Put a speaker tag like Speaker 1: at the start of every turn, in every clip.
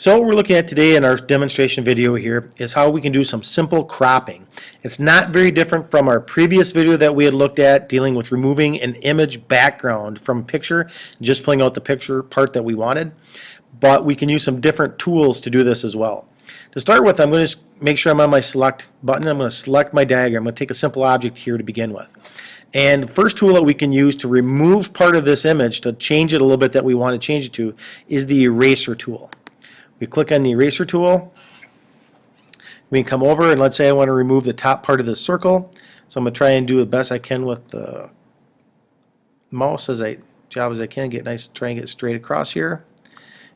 Speaker 1: So what we're looking at today in our demonstration video here is how we can do some simple cropping. It's not very different from our previous video that we had looked at dealing with removing an image background from a picture and just pulling out the picture part that we wanted. But we can use some different tools to do this as well. To start with, I'm going to make sure I'm on my select button. I'm going to select my diagram. I'm going to take a simple object here to begin with. And the first tool that we can use to remove part of this image, to change it a little bit that we want to change it to, is the eraser tool. We click on the eraser tool. We can come over and let's say I want to remove the top part of the circle. So I'm going to try and do the best I can with the mouse as I can, try and get straight across here.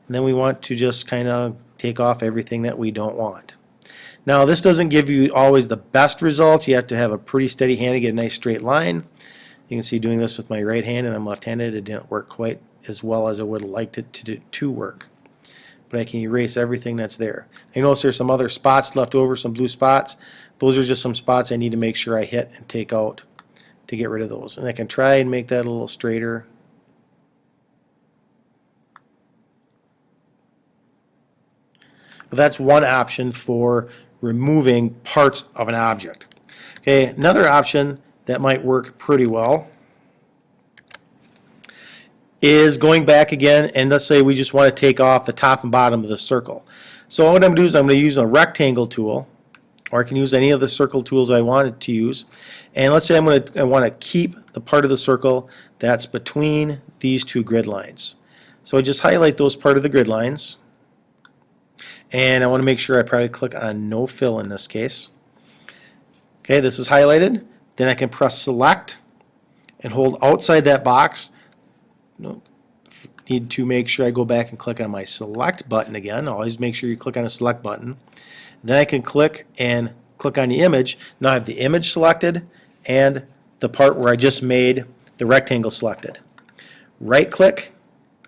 Speaker 1: And then we want to just kind of take off everything that we don't want. Now this doesn't give you always the best results. You have to have a pretty steady hand to get a nice straight line. You can see doing this with my right hand and I'm left-handed, it didn't work quite as well as I would have liked it to work. But I can erase everything that's there. I notice there's some other spots left over, some blue spots. Those are just some spots I need to make sure I hit and take out to get rid of those. And I can try and make that a little straighter. But that's one option for removing parts of an object. Okay, another option that might work pretty well is going back again, and let's say we just want to take off the top and bottom of the circle. So what I'm going to do is I'm going to use a rectangle tool, or I can use any of the circle tools I wanted to use. And let's say I want to keep the part of the circle that's between these two grid lines. So I just highlight those part of the grid lines, and I want to make sure I probably click on no fill in this case. Okay, this is highlighted. Then I can press select and hold outside that box. Need to make sure I go back and click on my select button again. Always make sure you click on a select button. Then I can click on the image. Now I have the image selected and the part where I just made the rectangle selected. Right click,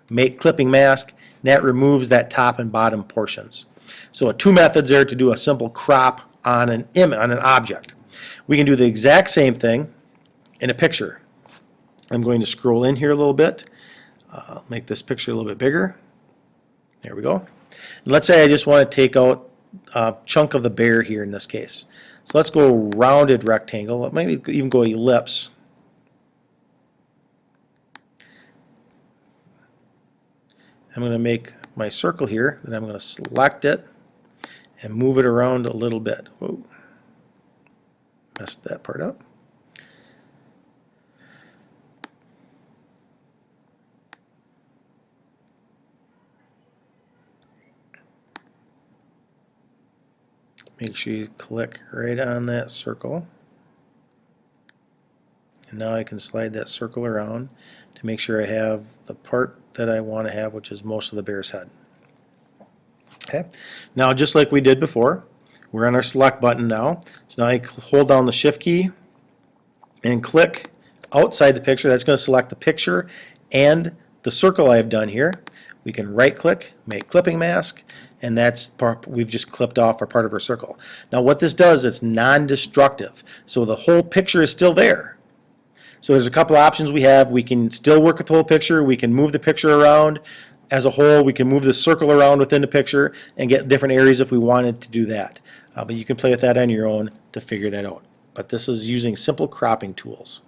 Speaker 1: make clipping mask, and that removes that top and bottom portions. So two methods there to do a simple crop on an object. We can do the exact same thing in a picture. I'm going to scroll in here a little bit. Make this picture a little bit bigger. There we go. And let's say I just want to take out a chunk of the bear here in this case. So let's go rounded rectangle. Maybe even go ellipse. I'm going to make my circle here. Then I'm going to select it and move it around a little bit. Whoa. Messed that part up. Make sure you click right on that circle. And now I can slide that circle around to make sure I have the part that I want to have, which is most of the bear's head. Okay. Now just like we did before, we're on our select button now. So now I hold down the shift key and click outside the picture. That's going to select the picture and the circle I have done here. We can right click, make clipping mask, and that's part we've just clipped off our part of our circle. Now what this does, it's non-destructive. So the whole picture is still there. So there's a couple options we have. We can still work with the whole picture. We can move the picture around as a whole. We can move the circle around within the picture and get different areas if we wanted to do that. But you can play with that on your own to figure that out. But this is using simple cropping tools.